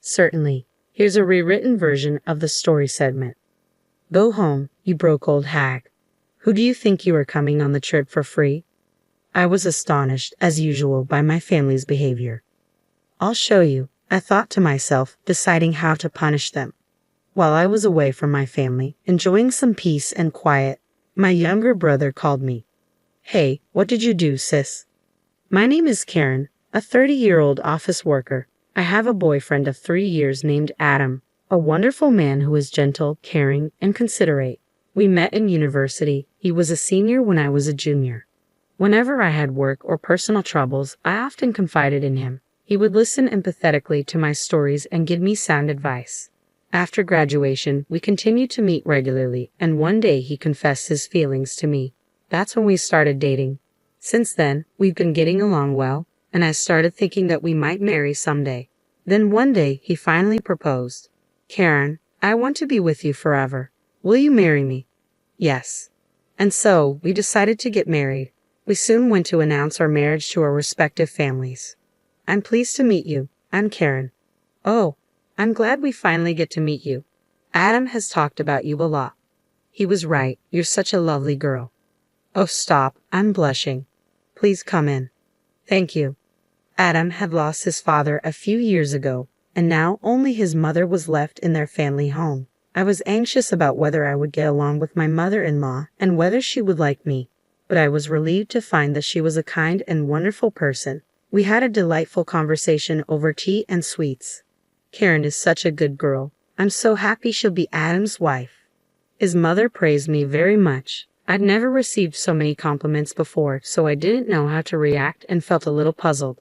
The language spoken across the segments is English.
Certainly. Here's a rewritten version of the story segment. Go home, you broke old hag. Who do you think you are coming on the trip for free? I was astonished, as usual, by my family's behavior. I'll show you, I thought to myself, deciding how to punish them. While I was away from my family, enjoying some peace and quiet, my younger brother called me. Hey, what did you do, sis? My name is Karen, a 30-year-old office worker. I have a boyfriend of 3 years named Adam, a wonderful man who is gentle, caring, and considerate. We met in university. He was a senior when I was a junior. Whenever I had work or personal troubles, I often confided in him. He would listen empathetically to my stories and give me sound advice. After graduation, we continued to meet regularly, and one day he confessed his feelings to me. That's when we started dating. Since then, we've been getting along well, and I started thinking that we might marry someday. Then one day, he finally proposed. Karen, I want to be with you forever. Will you marry me? Yes. And so, we decided to get married. We soon went to announce our marriage to our respective families. I'm pleased to meet you. I'm Karen. Oh, I'm glad we finally get to meet you. Adam has talked about you a lot. He was right. You're such a lovely girl. Oh, stop. I'm blushing. Please come in. Thank you. Adam had lost his father a few years ago, and now only his mother was left in their family home. I was anxious about whether I would get along with my mother-in-law and whether she would like me, but I was relieved to find that she was a kind and wonderful person. We had a delightful conversation over tea and sweets. Karen is such a good girl. I'm so happy she'll be Adam's wife. His mother praised me very much. I'd never received so many compliments before, so I didn't know how to react and felt a little puzzled.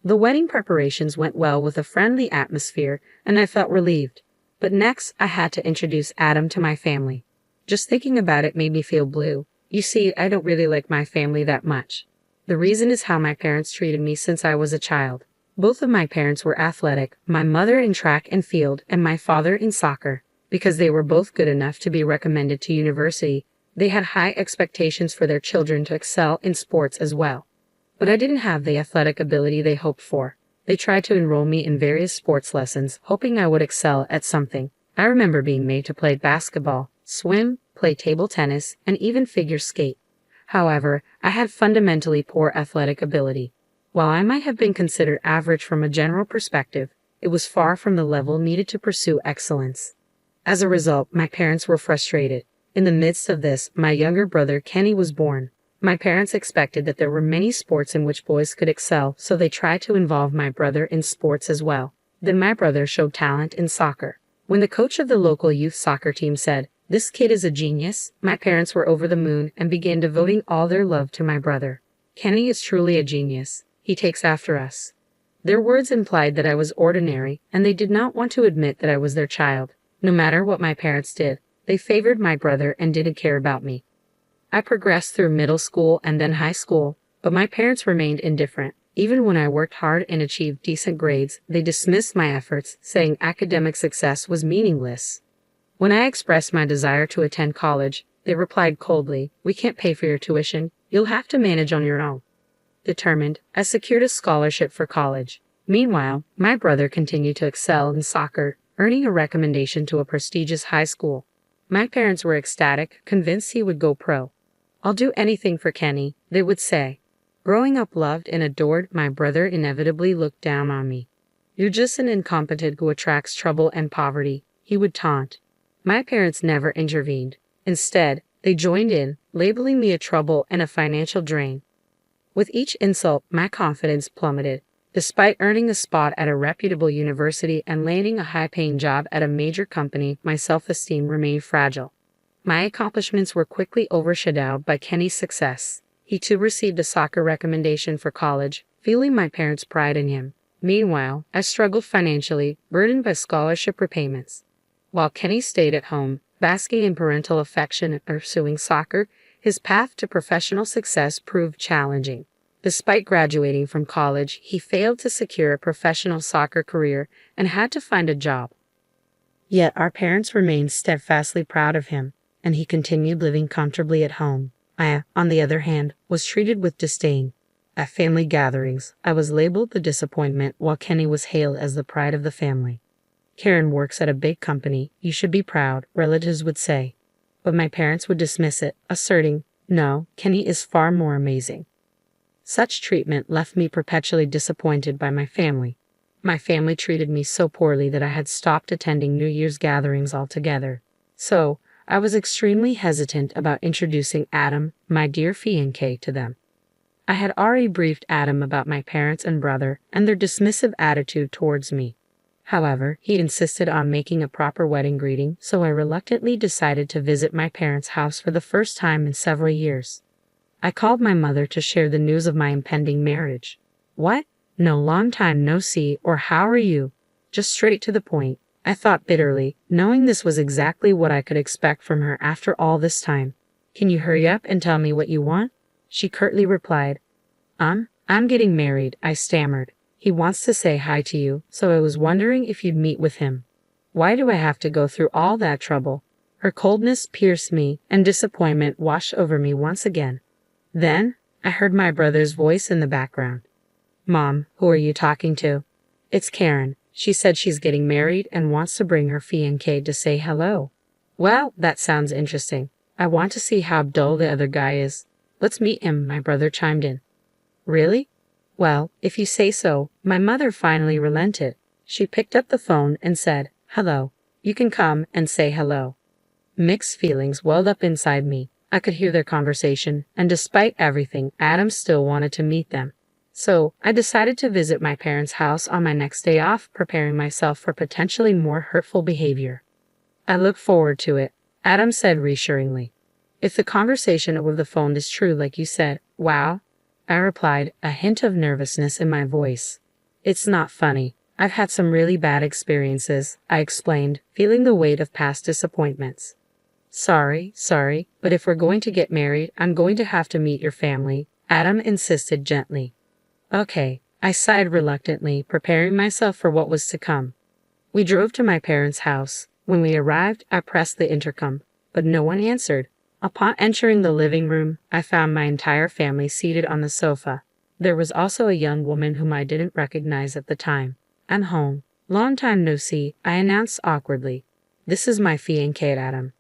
The wedding preparations went well with a friendly atmosphere, and I felt relieved. But next, I had to introduce Adam to my family. Just thinking about it made me feel blue. You see, I don't really like my family that much. The reason is how my parents treated me since I was a child. Both of my parents were athletic, my mother in track and field, and my father in soccer. Because they were both good enough to be recommended to university, they had high expectations for their children to excel in sports as well. But I didn't have the athletic ability they hoped for. They tried to enroll me in various sports lessons, hoping I would excel at something. I remember being made to play basketball, swim, play table tennis, and even figure skate. However, I had fundamentally poor athletic ability. While I might have been considered average from a general perspective, it was far from the level needed to pursue excellence. As a result, my parents were frustrated. In the midst of this, my younger brother Kenny was born. My parents expected that there were many sports in which boys could excel, so they tried to involve my brother in sports as well. Then my brother showed talent in soccer. When the coach of the local youth soccer team said, "This kid is a genius," my parents were over the moon and began devoting all their love to my brother. Kenny is truly a genius. He takes after us. Their words implied that I was ordinary, and they did not want to admit that I was their child. No matter what my parents did, they favored my brother and didn't care about me. I progressed through middle school and then high school, but my parents remained indifferent. Even when I worked hard and achieved decent grades, they dismissed my efforts, saying academic success was meaningless. When I expressed my desire to attend college, they replied coldly, "We can't pay for your tuition. You'll have to manage on your own." Determined, I secured a scholarship for college. Meanwhile, my brother continued to excel in soccer, earning a recommendation to a prestigious high school. My parents were ecstatic, convinced he would go pro. "I'll do anything for Kenny," they would say. Growing up loved and adored, my brother inevitably looked down on me. "You're just an incompetent who attracts trouble and poverty," he would taunt. My parents never intervened. Instead, they joined in, labeling me a trouble and a financial drain. With each insult, my confidence plummeted. Despite earning a spot at a reputable university and landing a high-paying job at a major company, my self-esteem remained fragile. My accomplishments were quickly overshadowed by Kenny's success. He too received a soccer recommendation for college, feeling my parents' pride in him. Meanwhile, I struggled financially, burdened by scholarship repayments. While Kenny stayed at home, basking in parental affection and pursuing soccer, his path to professional success proved challenging. Despite graduating from college, he failed to secure a professional soccer career and had to find a job. Yet our parents remained steadfastly proud of him, and he continued living comfortably at home. I, on the other hand, was treated with disdain. At family gatherings, I was labeled the disappointment while Kenny was hailed as the pride of the family. Karen works at a big company. You should be proud, relatives would say. But my parents would dismiss it, asserting, no, Kenny is far more amazing. Such treatment left me perpetually disappointed by my family. My family treated me so poorly that I had stopped attending New Year's gatherings altogether. So, I was extremely hesitant about introducing Adam, my dear fiancé, to them. I had already briefed Adam about my parents and brother and their dismissive attitude towards me. However, he insisted on making a proper wedding greeting, so I reluctantly decided to visit my parents' house for the first time in several years. I called my mother to share the news of my impending marriage. What? No, long time no see, or how are you? Just straight to the point, I thought bitterly, knowing this was exactly what I could expect from her after all this time. Can you hurry up and tell me what you want? She curtly replied. I'm getting married, I stammered. He wants to say hi to you, so I was wondering if you'd meet with him. Why do I have to go through all that trouble? Her coldness pierced me, and disappointment washed over me once again. Then, I heard my brother's voice in the background. Mom, who are you talking to? It's Karen. She said she's getting married and wants to bring her fiancé to say hello. Well, that sounds interesting. I want to see how dull the other guy is. Let's meet him, my brother chimed in. Really? Well, if you say so. My mother finally relented. She picked up the phone and said, hello. You can come and say hello. Mixed feelings welled up inside me. I could hear their conversation, and despite everything, Adam still wanted to meet them. So, I decided to visit my parents' house on my next day off, preparing myself for potentially more hurtful behavior. I look forward to it, Adam said reassuringly. If the conversation over the phone is true like you said, wow, I replied, a hint of nervousness in my voice. It's not funny. I've had some really bad experiences, I explained, feeling the weight of past disappointments. Sorry, but if we're going to get married, I'm going to have to meet your family, Adam insisted gently. Okay, I sighed reluctantly, preparing myself for what was to come. We drove to my parents' house. When we arrived, I pressed the intercom, but no one answered. Upon entering the living room, I found my entire family seated on the sofa. There was also a young woman whom I didn't recognize at the time. I'm home. Long time no see, I announced awkwardly. This is my fiancé, Adam.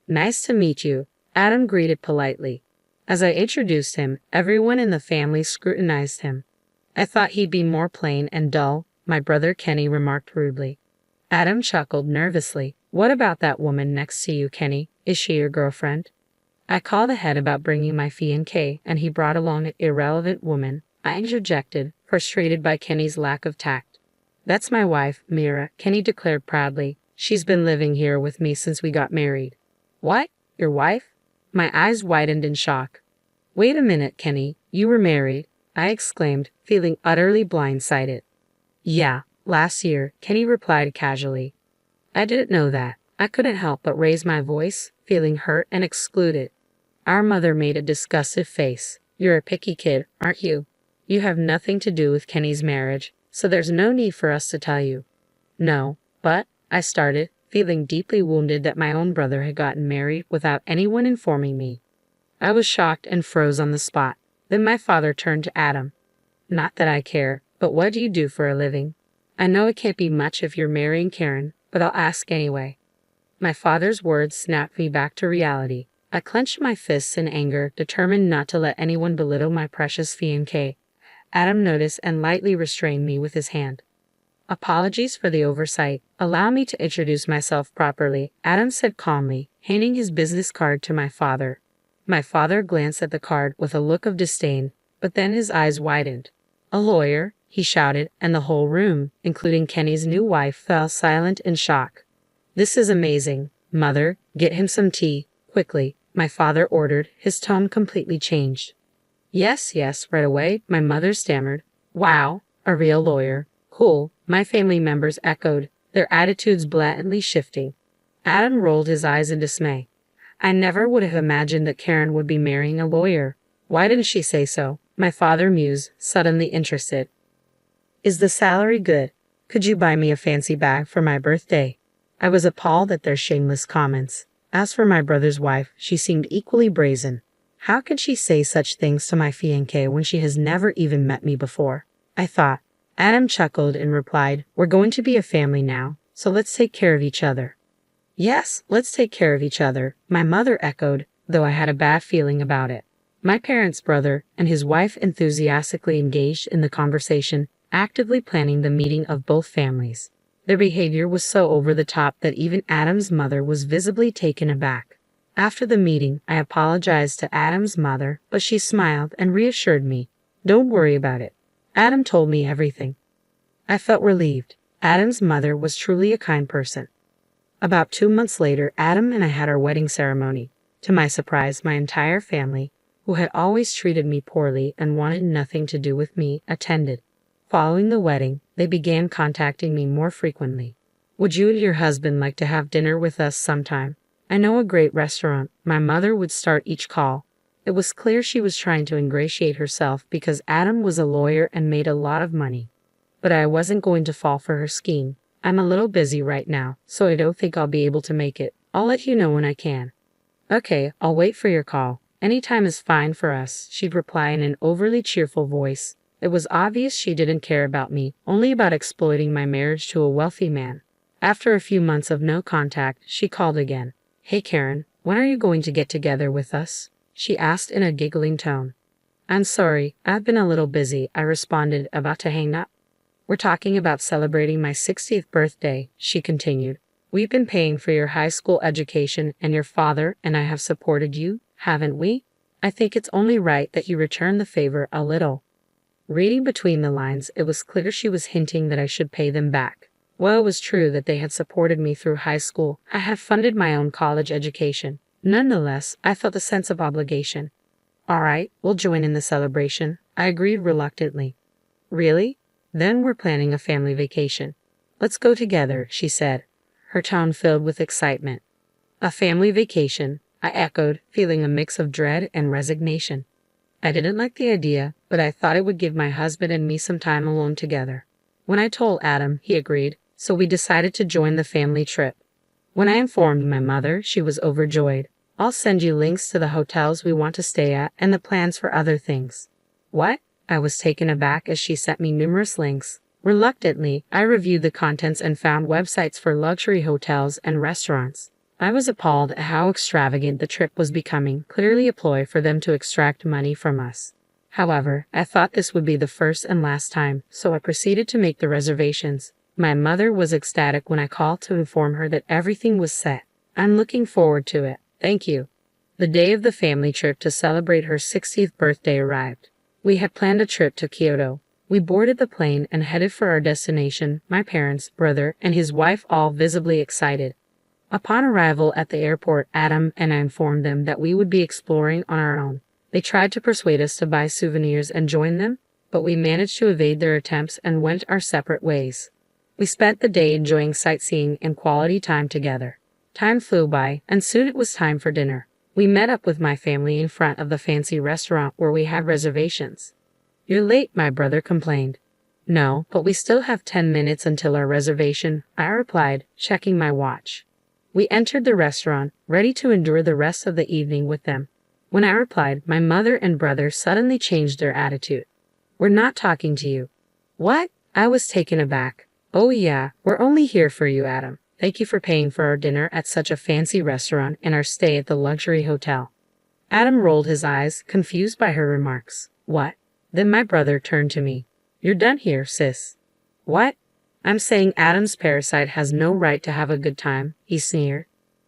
Nice to meet you, Adam greeted politely. As I introduced him, everyone in the family scrutinized him. I thought he'd be more plain and dull, my brother Kenny remarked rudely. Adam chuckled nervously. What about that woman next to you, Kenny? Is she your girlfriend? I called ahead about bringing my fiancé, and he brought along an irrelevant woman, I interjected, frustrated by Kenny's lack of tact. That's my wife, Mira, Kenny declared proudly. She's been living here with me since we got married. What? Your wife? My eyes widened in shock. Wait a minute, Kenny, you were married, I exclaimed, feeling utterly blindsided. Yeah, last year, Kenny replied casually. I didn't know that. I couldn't help but raise my voice, feeling hurt and excluded. Our mother made a disgusted face. You're a picky kid, aren't you? You have nothing to do with Kenny's marriage, so there's no need for us to tell you. No, but, I started, feeling deeply wounded that my own brother had gotten married without anyone informing me. I was shocked and froze on the spot. Then my father turned to Adam. Not that I care, but what do you do for a living? I know it can't be much if you're marrying Karen, but I'll ask anyway. My father's words snapped me back to reality. I clenched my fists in anger, determined not to let anyone belittle my precious fiancé. Adam noticed and lightly restrained me with his hand. Apologies for the oversight. Allow me to introduce myself properly, Adam said calmly, handing his business card to my father. My father glanced at the card with a look of disdain, but then his eyes widened. A lawyer, he shouted, and the whole room, including Kenny's new wife, fell silent in shock. This is amazing. Mother, get him some tea, quickly, my father ordered, his tone completely changed. Yes, right away, my mother stammered. Wow, a real lawyer. Cool, my family members echoed, their attitudes blatantly shifting. Adam rolled his eyes in dismay. I never would have imagined that Karen would be marrying a lawyer. Why didn't she say so? My father mused, suddenly interested. Is the salary good? Could you buy me a fancy bag for my birthday? I was appalled at their shameless comments. As for my brother's wife, she seemed equally brazen. How could she say such things to my fiancé when she has never even met me before? I thought. Adam chuckled and replied, We're going to be a family now, so let's take care of each other. Yes, let's take care of each other, my mother echoed, though I had a bad feeling about it. My parents' brother and his wife enthusiastically engaged in the conversation, actively planning the meeting of both families. Their behavior was so over the top that even Adam's mother was visibly taken aback. After the meeting, I apologized to Adam's mother, but she smiled and reassured me. Don't worry about it. Adam told me everything. I felt relieved. Adam's mother was truly a kind person. About 2 months later, Adam and I had our wedding ceremony. To my surprise, my entire family, who had always treated me poorly and wanted nothing to do with me, attended. Following the wedding, they began contacting me more frequently. Would you and your husband like to have dinner with us sometime? I know a great restaurant. My mother would start each call. It was clear she was trying to ingratiate herself because Adam was a lawyer and made a lot of money. But I wasn't going to fall for her scheme. I'm a little busy right now, so I don't think I'll be able to make it. I'll let you know when I can. Okay, I'll wait for your call. Any time is fine for us, she'd reply in an overly cheerful voice. It was obvious she didn't care about me, only about exploiting my marriage to a wealthy man. After a few months of no contact, she called again. Hey Karen, when are you going to get together with us? She asked in a giggling tone. I'm sorry, I've been a little busy, I responded, about to hang up. We're talking about celebrating my 60th birthday, she continued. We've been paying for your high school education and your father and I have supported you, haven't we? I think it's only right that you return the favor a little. Reading between the lines, it was clear she was hinting that I should pay them back. While it was true that they had supported me through high school, I had funded my own college education. Nonetheless, I felt a sense of obligation. All right, we'll join in the celebration, I agreed reluctantly. Really? Then we're planning a family vacation. Let's go together, she said, her tone filled with excitement. A family vacation, I echoed, feeling a mix of dread and resignation. I didn't like the idea, but I thought it would give my husband and me some time alone together. When I told Adam, he agreed, so we decided to join the family trip. When I informed my mother, she was overjoyed. I'll send you links to the hotels we want to stay at and the plans for other things. What? I was taken aback as she sent me numerous links. Reluctantly, I reviewed the contents and found websites for luxury hotels and restaurants. I was appalled at how extravagant the trip was becoming, clearly a ploy for them to extract money from us. However, I thought this would be the first and last time, so I proceeded to make the reservations. My mother was ecstatic when I called to inform her that everything was set. I'm looking forward to it. Thank you. The day of the family trip to celebrate her 60th birthday arrived. We had planned a trip to Kyoto. We boarded the plane and headed for our destination, my parents, brother, and his wife all visibly excited. Upon arrival at the airport, Adam and I informed them that we would be exploring on our own. They tried to persuade us to buy souvenirs and join them, but we managed to evade their attempts and went our separate ways. We spent the day enjoying sightseeing and quality time together. Time flew by, and soon it was time for dinner. We met up with my family in front of the fancy restaurant where we had reservations. You're late, my brother complained. No, but we still have 10 minutes until our reservation, I replied, checking my watch. We entered the restaurant, ready to endure the rest of the evening with them. When I replied, my mother and brother suddenly changed their attitude. We're not talking to you. What? I was taken aback. Oh yeah, we're only here for you, Adam. Thank you for paying for our dinner at such a fancy restaurant and our stay at the luxury hotel. Adam rolled his eyes, confused by her remarks. What? Then my brother turned to me. You're done here, sis. What? I'm saying Adam's parasite has no right to have a good time, he sneered.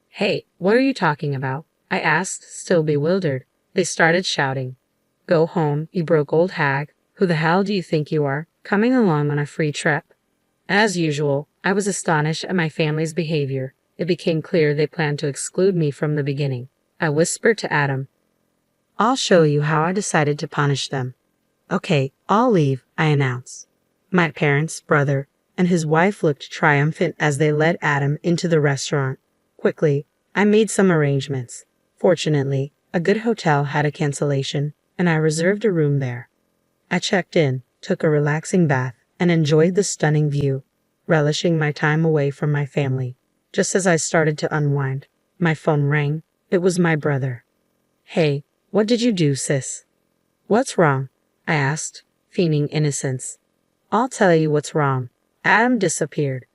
Hey, what are you talking about? I asked, still bewildered. They started shouting. Go home, you broke old hag. Who the hell do you think you are, coming along on a free trip? As usual, I was astonished at my family's behavior. It became clear they planned to exclude me from the beginning. I whispered to Adam. I'll show you how I decided to punish them. Okay, I'll leave, I announced. My parents, brother, and his wife looked triumphant as they led Adam into the restaurant. Quickly, I made some arrangements. Fortunately, a good hotel had a cancellation, and I reserved a room there. I checked in, took a relaxing bath, and enjoyed the stunning view, relishing my time away from my family. Just as I started to unwind, my phone rang. It was my brother. Hey, what did you do, sis? What's wrong? I asked, feigning innocence. I'll tell you what's wrong. Adam disappeared.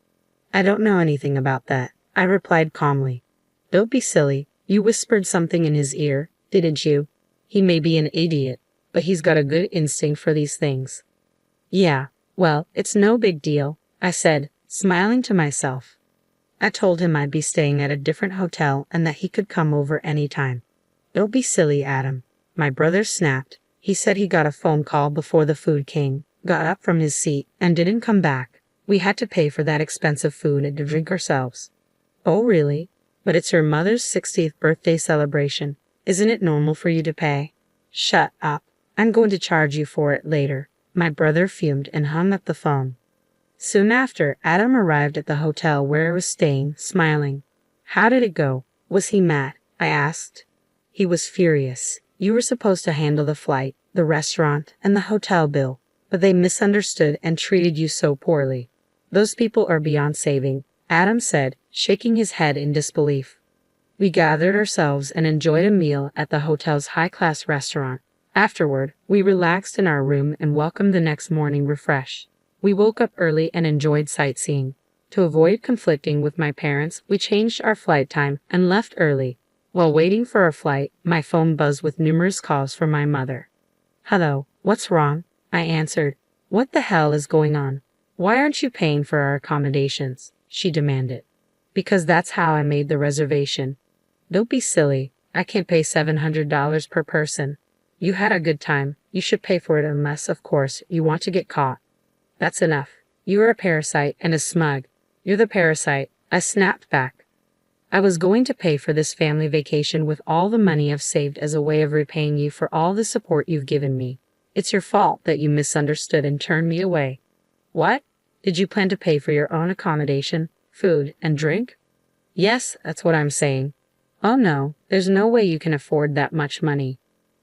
I don't know anything about that, I replied calmly. Don't be silly. You whispered something in his ear, didn't you? He may be an idiot, but he's got a good instinct for these things. Yeah, well, it's no big deal, I said, smiling to myself. I told him I'd be staying at a different hotel and that he could come over anytime. Don't be silly, Adam. My brother snapped. He said he got a phone call before the food came, got up from his seat, and didn't come back. We had to pay for that expensive food and to drink ourselves. Oh, really? But it's her mother's 60th birthday celebration. Isn't it normal for you to pay? Shut up. I'm going to charge you for it later. My brother fumed and hung up the phone. Soon after, Adam arrived at the hotel where I was staying, smiling. How did it go? Was he mad? I asked. He was furious. You were supposed to handle the flight, the restaurant, and the hotel bill, but they misunderstood and treated you so poorly. Those people are beyond saving, Adam said, shaking his head in disbelief. We gathered ourselves and enjoyed a meal at the hotel's high-class restaurant. Afterward, we relaxed in our room and welcomed the next morning refreshed. We woke up early and enjoyed sightseeing. To avoid conflicting with my parents, we changed our flight time and left early. While waiting for our flight, my phone buzzed with numerous calls from my mother. Hello, what's wrong? I answered. What the hell is going on? Why aren't you paying for our accommodations? She demanded. Because that's how I made the reservation. Don't be silly. I can't pay $700 per person. You had a good time. You should pay for it unless, of course, you want to get caught. That's enough. You are a parasite and a smug. You're the parasite, I snapped back. I was going to pay for this family vacation with all the money I've saved as a way of repaying you for all the support you've given me. It's your fault that you misunderstood and turned me away. What? Did you plan to pay for your own accommodation, food, and drink? Yes, that's what I'm saying. Oh no, there's no way you can afford that much money.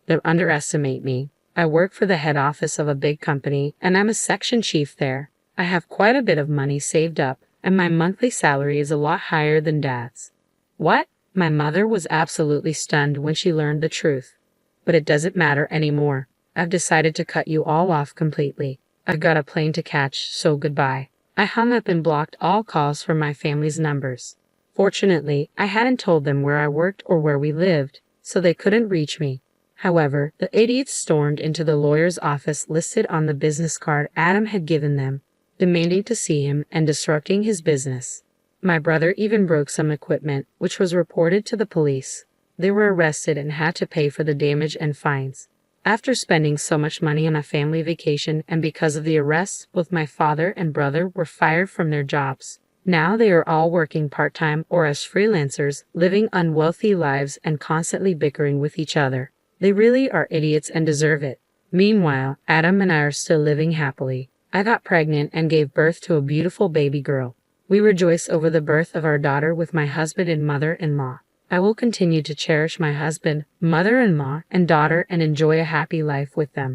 Don't underestimate me. I work for the head office of a big company, and I'm a section chief there. I have quite a bit of money saved up, and my monthly salary is a lot higher than Dad's. What? My mother was absolutely stunned when she learned the truth. But it doesn't matter anymore. I've decided to cut you all off completely. I've got a plane to catch, so goodbye. I hung up and blocked all calls from my family's numbers. Fortunately, I hadn't told them where I worked or where we lived, so they couldn't reach me. However, the idiots stormed into the lawyer's office listed on the business card Adam had given them, demanding to see him and disrupting his business. My brother even broke some equipment, which was reported to the police. They were arrested and had to pay for the damage and fines. After spending so much money on a family vacation and because of the arrests, both my father and brother were fired from their jobs. Now they are all working part-time or as freelancers, living unwealthy lives and constantly bickering with each other. They really are idiots and deserve it. Meanwhile, Adam and I are still living happily. I got pregnant and gave birth to a beautiful baby girl. We rejoice over the birth of our daughter with my husband and mother-in-law. I will continue to cherish my husband, mother-in-law, and daughter and enjoy a happy life with them.